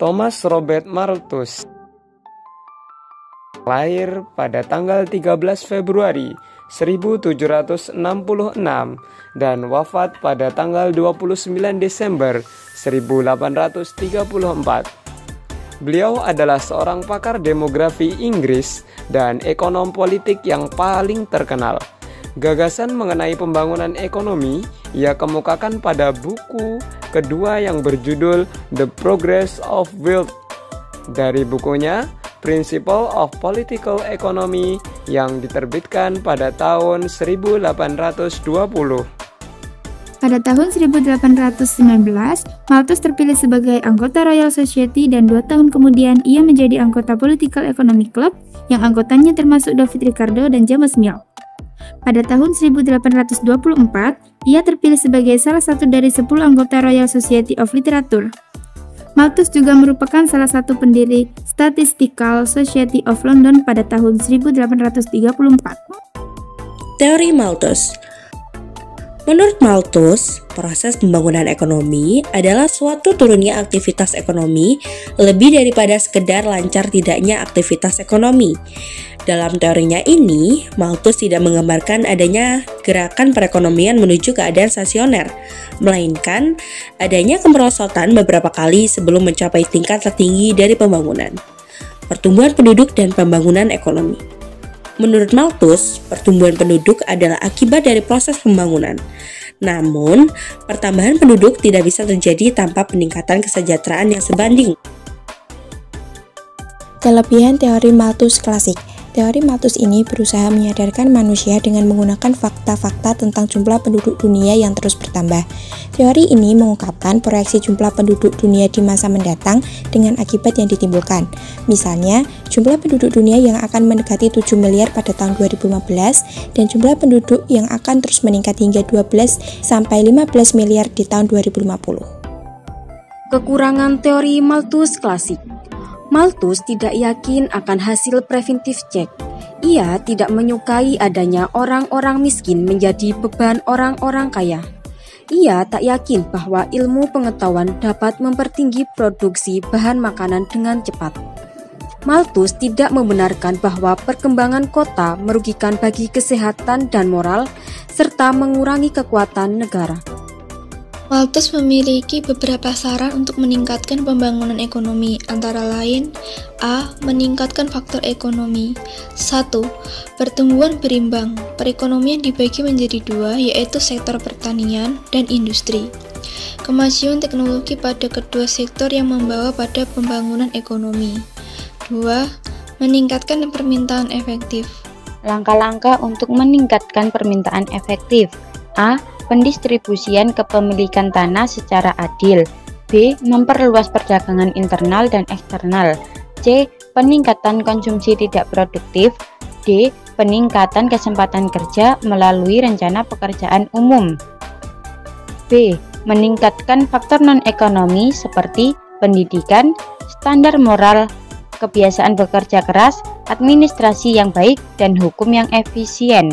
Thomas Robert Malthus lahir pada tanggal 13 Februari 1766 dan wafat pada tanggal 29 Desember 1834. Beliau adalah seorang pakar demografi Inggris dan ekonom politik yang paling terkenal. Gagasan mengenai pembangunan ekonomi ia kemukakan pada buku kedua yang berjudul The Progress of Wealth. Dari bukunya Principle of Political Economy yang diterbitkan pada tahun 1820. Pada tahun 1819, Malthus terpilih sebagai anggota Royal Society dan 2 tahun kemudian ia menjadi anggota Political Economy Club yang anggotanya termasuk David Ricardo dan James Mill. Pada tahun 1824, ia terpilih sebagai salah satu dari 10 anggota Royal Society of Literature. Malthus juga merupakan salah satu pendiri Statistical Society of London pada tahun 1834. Teori Malthus. Menurut Malthus, proses pembangunan ekonomi adalah suatu turunnya aktivitas ekonomi lebih daripada sekedar lancar tidaknya aktivitas ekonomi. Dalam teorinya ini, Malthus tidak menggambarkan adanya gerakan perekonomian menuju keadaan stasioner, melainkan adanya kemerosotan beberapa kali sebelum mencapai tingkat tertinggi dari pembangunan, pertumbuhan penduduk dan pembangunan ekonomi. Menurut Malthus, pertumbuhan penduduk adalah akibat dari proses pembangunan. Namun, pertambahan penduduk tidak bisa terjadi tanpa peningkatan kesejahteraan yang sebanding. Kelebihan teori Malthus klasik. Teori Malthus ini berusaha menyadarkan manusia dengan menggunakan fakta-fakta tentang jumlah penduduk dunia yang terus bertambah. Teori ini mengungkapkan proyeksi jumlah penduduk dunia di masa mendatang dengan akibat yang ditimbulkan. Misalnya, jumlah penduduk dunia yang akan mendekati 7 miliar pada tahun 2015 dan jumlah penduduk yang akan terus meningkat hingga 12-15 miliar di tahun 2050. Kekurangan teori Malthus klasik. Malthus tidak yakin akan hasil preventive check. Ia tidak menyukai adanya orang-orang miskin menjadi beban orang-orang kaya. Ia tak yakin bahwa ilmu pengetahuan dapat mempertinggi produksi bahan makanan dengan cepat. Malthus tidak membenarkan bahwa perkembangan kota merugikan bagi kesehatan dan moral, serta mengurangi kekuatan negara. Malthus memiliki beberapa saran untuk meningkatkan pembangunan ekonomi, antara lain: A. Meningkatkan faktor ekonomi. 1. Pertumbuhan berimbang. Perekonomian dibagi menjadi 2, yaitu sektor pertanian dan industri. Kemajuan teknologi pada kedua sektor yang membawa pada pembangunan ekonomi. 2. Meningkatkan permintaan efektif. Langkah-langkah untuk meningkatkan permintaan efektif. A. Pendistribusian kepemilikan tanah secara adil. B. Memperluas perdagangan internal dan eksternal. C. Peningkatan konsumsi tidak produktif. D. Peningkatan kesempatan kerja melalui rencana pekerjaan umum. B. Meningkatkan faktor non-ekonomi seperti pendidikan, standar moral, kebiasaan bekerja keras, administrasi yang baik, dan hukum yang efisien.